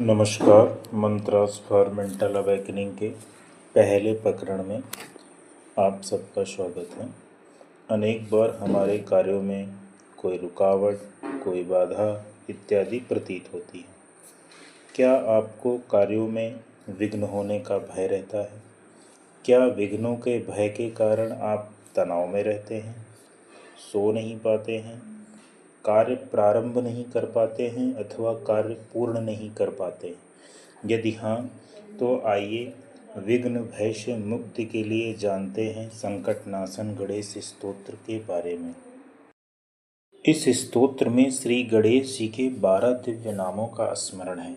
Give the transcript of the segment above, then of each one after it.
नमस्कार। Mantras for mental awakening के पहले प्रकरण में आप सबका स्वागत है। अनेक बार हमारे कार्यों में कोई रुकावट, कोई बाधा इत्यादि प्रतीत होती है। क्या आपको कार्यों में विघ्न होने का भय रहता है? क्या विघ्नों के भय के कारण आप तनाव में रहते हैं, सो नहीं पाते हैं, कार्य प्रारंभ नहीं कर पाते हैं अथवा कार्य पूर्ण नहीं कर पाते? यदि हाँ, तो आइए विघ्न भय से मुक्ति के लिए जानते हैं संकटनाशन गणेश स्तोत्र के बारे में। इस स्तोत्र में श्री गणेश जी के 12 दिव्य नामों का स्मरण है।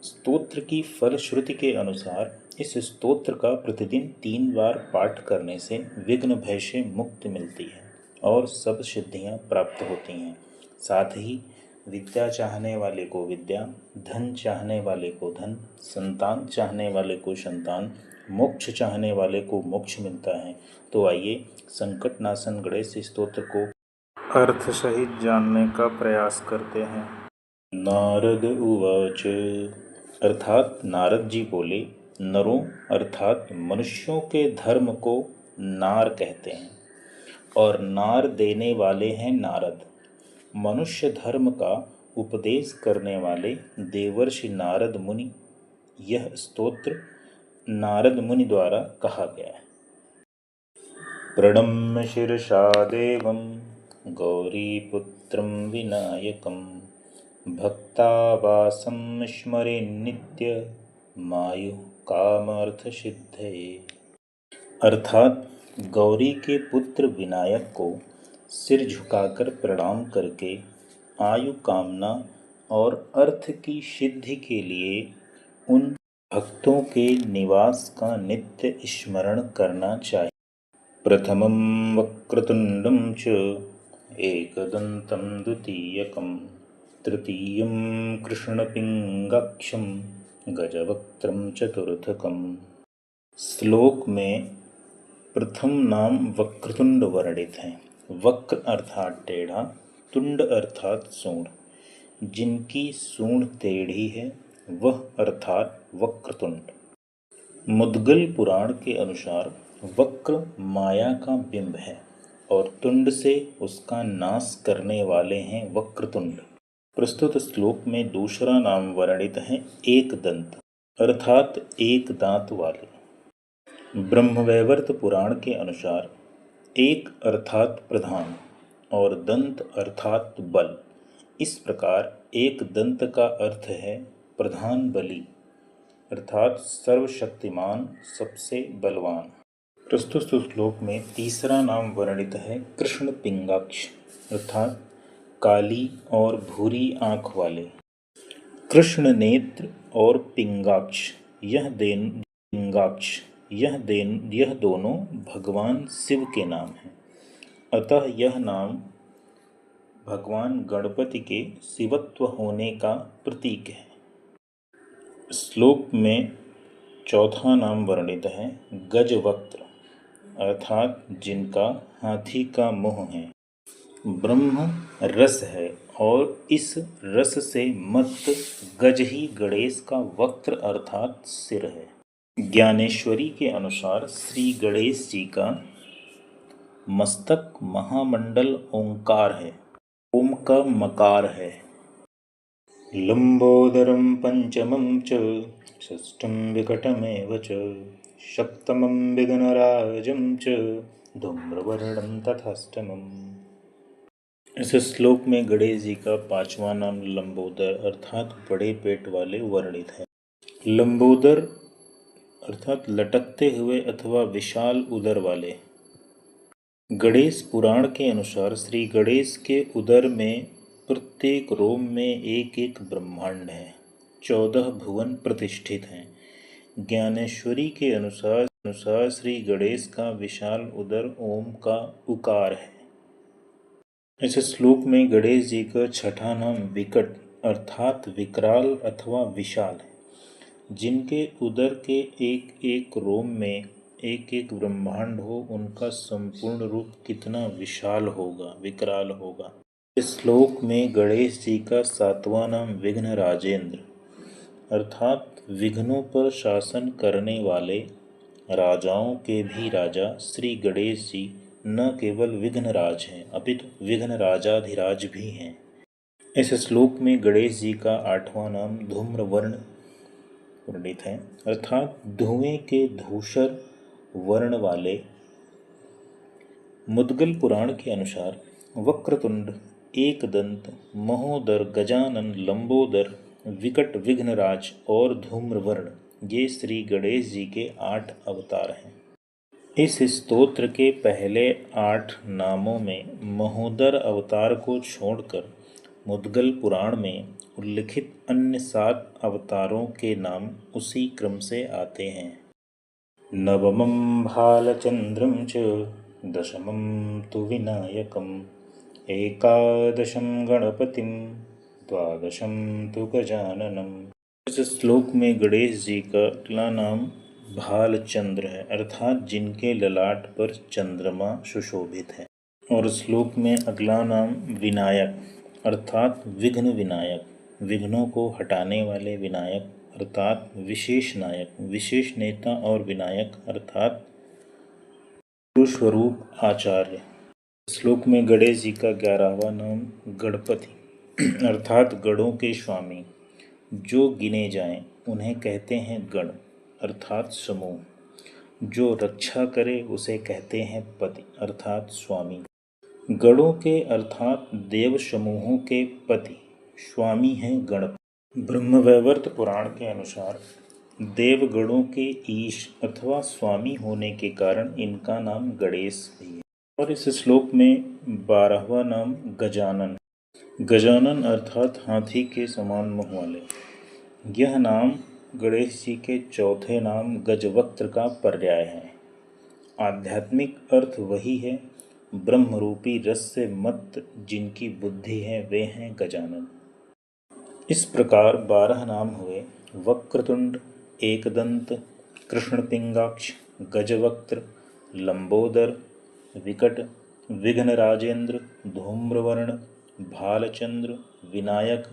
स्तोत्र की फलश्रुति के अनुसार इस स्तोत्र का प्रतिदिन 3 बार पाठ करने से विघ्न भय से मुक्ति मिलती है और सब सिद्धियां प्राप्त होती हैं। साथ ही विद्या चाहने वाले को विद्या, धन चाहने वाले को धन, संतान चाहने वाले को संतान, मोक्ष चाहने वाले को मोक्ष मिलता है। तो आइए संकटनाशन गणेश स्तोत्र को अर्थ सहित जानने का प्रयास करते हैं। नारद उवाच, अर्थात नारद जी बोले, नरों अर्थात मनुष्यों के धर्म को नार कहते हैं और नार देने वाले हैं नारद। मनुष्य धर्म का उपदेश करने वाले देवर्षि नारद मुनि। यह स्तोत्र नारद मुनि द्वारा कहा गया है। प्रणम्य शिरसा देवं गौरीपुत्रं विनायकं भक्तावासं स्मरेन्नित्य मायु कामर्थ सिद्धये। अर्थात गौरी के पुत्र विनायक को सिर झुकाकर प्रणाम करके आयु कामना और अर्थ की सिद्धि के लिए उन भक्तों के निवास का नित्य स्मरण करना चाहिए। प्रथमं वक्रतुंडं च एकदन्तं द्वितीयकं तृतीयं कृष्णपिंगाक्षं गजवक्त्रं चतुर्थकम्। श्लोक में प्रथम नाम वक्रतुंड वर्णित है। वक्र अर्थात टेढ़ा, तुंड अर्थात सूंड। जिनकी सूंड टेढ़ी है वह अर्थात वक्रतुंड। मुद्गल पुराण के अनुसार वक्र माया का बिंब है और तुंड से उसका नाश करने वाले हैं वक्रतुंड। प्रस्तुत श्लोक में दूसरा नाम वर्णित है एक दंत अर्थात एक दांत वाले। ब्रह्मवैवर्त पुराण के अनुसार एक अर्थात प्रधान और दंत अर्थात बल। इस प्रकार एक दंत का अर्थ है प्रधान बली अर्थात सर्वशक्तिमान, सबसे बलवान। प्रस्तुत श्लोक में तीसरा नाम वर्णित है कृष्ण पिंगाक्ष अर्थात काली और भूरी आँख वाले। कृष्ण नेत्र और पिंगाक्ष यह दोनों भगवान शिव के नाम हैं। अतः यह नाम भगवान गणपति के शिवत्व होने का प्रतीक है। श्लोक में चौथा नाम वर्णित है गजवक्त्र अर्थात जिनका हाथी का मुंह है। ब्रह्म रस है और इस रस से मत्त गज ही गणेश का वक्त्र अर्थात सिर है। ज्ञानेश्वरी के अनुसार श्री गणेश जी का मस्तक महामंडल ओंकार है, ओम का मकार है। लंबोदरं पंचमं च षष्ठं विकटमेव च सप्तमं विघ्नराजं च धूम्रवर्णं तथाष्टमम्। इस श्लोक में गणेश जी का पांचवा नाम लंबोदर अर्थात बड़े पेट वाले वर्णित है। लंबोदर अर्थात लटकते हुए अथवा विशाल उदर वाले। गणेश पुराण के अनुसार श्री गणेश के उदर में प्रत्येक रोम में एक एक ब्रह्मांड है। 14 भुवन प्रतिष्ठित हैं। ज्ञानेश्वरी के अनुसार श्री गणेश का विशाल उदर ओम का उकार है। इस श्लोक में गणेश जी का छठा नाम विकट अर्थात विकराल अथवा विशाल है। जिनके उदर के एक एक रोम में एक एक ब्रह्मांड हो, उनका संपूर्ण रूप कितना विशाल होगा, विकराल होगा। इस श्लोक में गणेश जी का सातवां नाम विघ्न राजेंद्र अर्थात विघ्नों पर शासन करने वाले राजाओं के भी राजा श्री गणेश जी न केवल विघ्नराज हैं अपितु विघ्न राजाधिराज भी हैं। इस श्लोक में गणेश जी का 8वां नाम धूम्रवर्ण वर्णित है, अर्थात धुएं के धूसर वर्ण वाले। मुद्गल पुराण के अनुसार वक्रतुंड, एकदंत, महोदर, गजानन, लंबोदर, विकट, विघ्नराज और धूम्रवर्ण ये श्री गणेश जी के 8 अवतार हैं। इस स्तोत्र के पहले 8 नामों में महोदर अवतार को छोड़कर मुद्गल पुराण में उल्लिखित अन्य 7 अवतारों के नाम उसी क्रम से आते हैं। नवमं भालचंद्रं च दशमं तु विनायकम् एकादशं गणपतिं द्वादशं तु गजाननम्। इस श्लोक में गणेश जी का अगला नाम भालचंद्र है, अर्थात जिनके ललाट पर चंद्रमा सुशोभित है। और श्लोक में अगला नाम विनायक, अर्थात विघ्न विनायक, विघ्नों को हटाने वाले विनायक, अर्थात विशेष नायक, विशेष नेता और विनायक अर्थात स्वरूप आचार्य। श्लोक में गणेश जी का 11वां नाम गणपति अर्थात गणों के स्वामी। जो गिने जाएं उन्हें कहते हैं गण अर्थात समूह। जो रक्षा करे उसे कहते हैं पति अर्थात स्वामी। गणों के अर्थात देव समूहों के पति स्वामी हैं गणपति। ब्रह्मवैवर्त पुराण के अनुसार देवगणों के ईश अथवा स्वामी होने के कारण इनका नाम गणेश भी है। और इस श्लोक में 12वां नाम गजानन। गजानन अर्थात हाथी के समान मुँह वाले। यह नाम गणेश जी के चौथे नाम गजवक्त्र का पर्याय है। आध्यात्मिक अर्थ वही है। ब्रह्मरूपी रस से मत्त जिनकी बुद्धि है वे हैं गजानन। इस प्रकार 12 नाम हुए वक्रतुंड, एकदंत, कृष्णपिंगाक्ष, गजवक्त्र, लंबोदर, विकट, विघ्नराजेंद्र, धूम्रवर्ण, भालचंद्र, विनायक,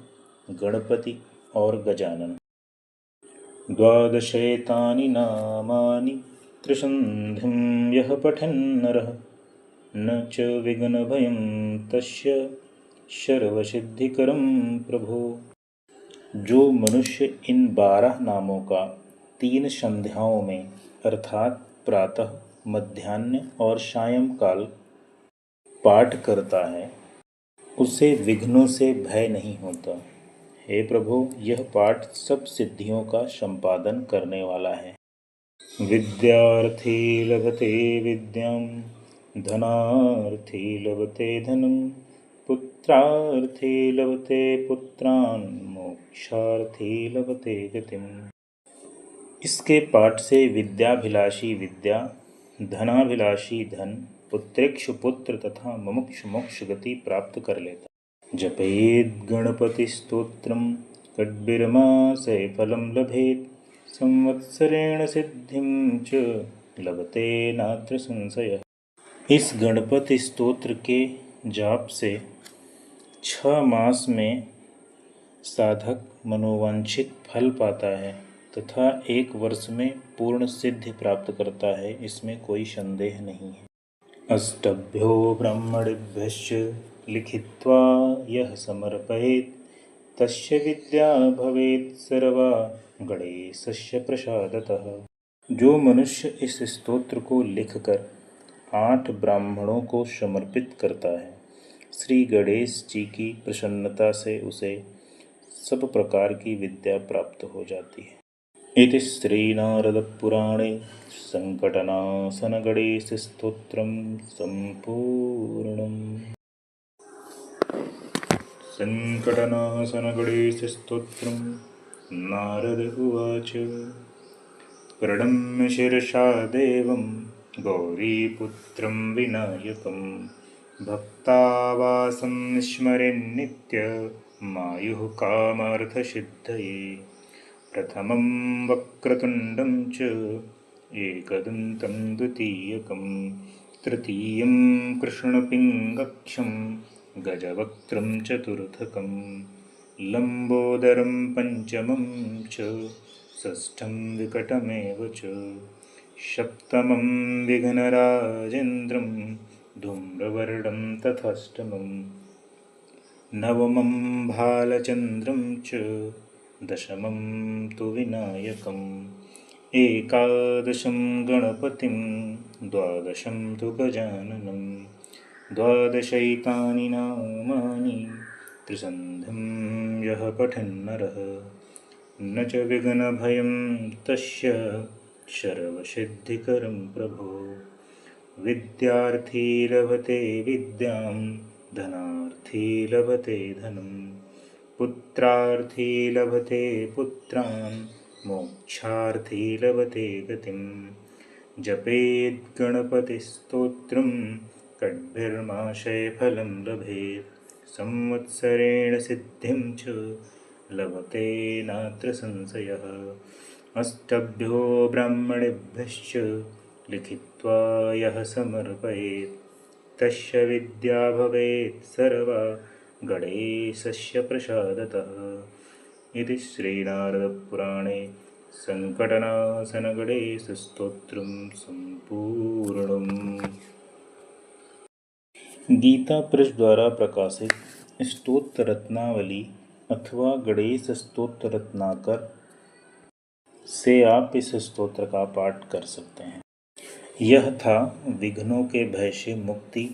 गणपति और गजानन। 12 नामानि त्रिसन्धिं यः पठन्नरः न च विघ्नभयं तस्य सर्वसिद्धिकरं प्रभो। जो मनुष्य इन 12 नामों का 3 संध्याओं में अर्थात प्रातः, मध्याह्न और सायंकाल पाठ करता है उसे विघ्नों से भय नहीं होता। हे प्रभु, यह पाठ सब सिद्धियों का संपादन करने वाला है। विद्यार्थी लभते विद्यां, धनार्थी लभते धनं, पुत्रार्थी लभते पुत्रान्, मोक्षार्थी लभते गतिम्। इसके पाठ से विद्याभिलाषी विद्या, धनाभिलाषी धन, पुत्रेक्षु पुत्र तथा मुमुक्षु मोक्ष गति प्राप्त कर लेता। जपेद गणपति स्तोत्रम कड्बिरमासे फलम लभेत, संवत्सरेण सिद्धिं च लभते नात्र संशय। इस गणपति स्तोत्र के जाप से 6 मास में साधक मनोवांछित फल पाता है तथा 1 वर्ष में पूर्ण सिद्धि प्राप्त करता है, इसमें कोई संदेह नहीं है। अष्टभ्यो ब्राह्मणेभ्यश्च लिखित्वा यः समर्पयेत् तस्य विद्या भवेत् सर्वा गणेशस्य प्रसादतः। जो मनुष्य इस स्तोत्र को लिखकर 8 ब्राह्मणों को समर्पित करता है, श्री गणेश जी की प्रसन्नता से उसे सब प्रकार की विद्या प्राप्त हो जाती है। इति श्री नारद पुराणे संकटनाशन गणेश स्तोत्रम संपूर्णम्। संकटनाशन गणेश स्तोत्रम। नारद उवाच। प्रणम्य शिरसा देवं गौरीपुत्रं विनायकं, भक्तावासं स्मरेन्नित्यमायुः कामार्थसिद्धये। प्रथमं वक्रतुण्डं च एकदन्तं द्वितीयकं, तृतीयं कृष्णपिङ्गक्षं गजवक्त्रं चतुर्थकम्, लंबोदरं पंचमं च षष्ठं विकटमेव च सप्तमं विघ्नराजेन्द्रं धूम्रवर्णं तथाष्टमं नवमं भालचन्द्रं च दशमं तु विनायकम् एकादशं गणपतिं द्वादशं तु गजाननं द्वादशैतानि नामानि त्रिसन्धिं यः पठन्नरः न च विघ्नभयं तस्य सर्वसिद्धिकरं प्रभो विद्यार्थी लभते विद्यां धनार्थी लभते धनं पुत्रार्थी लभते पुत्रान् मोक्षार्थी लभते गतिं जपेत् गणपतिस्तोत्रं षड्भिर्माशय फलं लभेत् संवत्सरेण सिद्धिं च लभते नात्र संशयः अष्टभ्यो ब्राह्मणेभ्यश्च लिखित्वा यः समर्पयेत् तस्य विद्या भवेत् सर्वा गणेशस्य प्रसादतः इति श्रीनारदपुराणे संकटनाशनगणेशस्तोत्रं संपूर्णम्। गीता प्रेस द्वारा प्रकाशित स्तोत्र रत्नावली अथवा गणेश स्तोत्र रत्नाकर से आप इस स्तोत्र का पाठ कर सकते हैं। यह था विघ्नों के भय से मुक्ति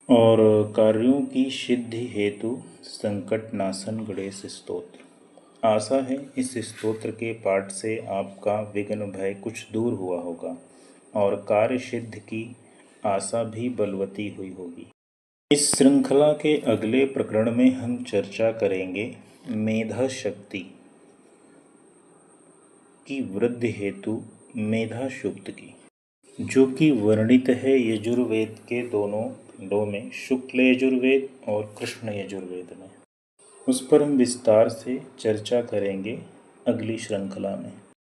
और कार्यों की सिद्धि हेतु संकटनाशन गणेश स्तोत्र। आशा है इस स्तोत्र के पाठ से आपका विघ्न भय कुछ दूर हुआ होगा और कार्य सिद्ध की आशा भी बलवती हुई होगी। इस श्रृंखला के अगले प्रकरण में हम चर्चा करेंगे मेधा शक्ति की वृद्धि हेतु मेधा सूक्त की, जो कि वर्णित है यजुर्वेद के दोनों खंडों में, शुक्ल यजुर्वेद और कृष्ण यजुर्वेद में। उस पर हम विस्तार से चर्चा करेंगे अगली श्रृंखला में।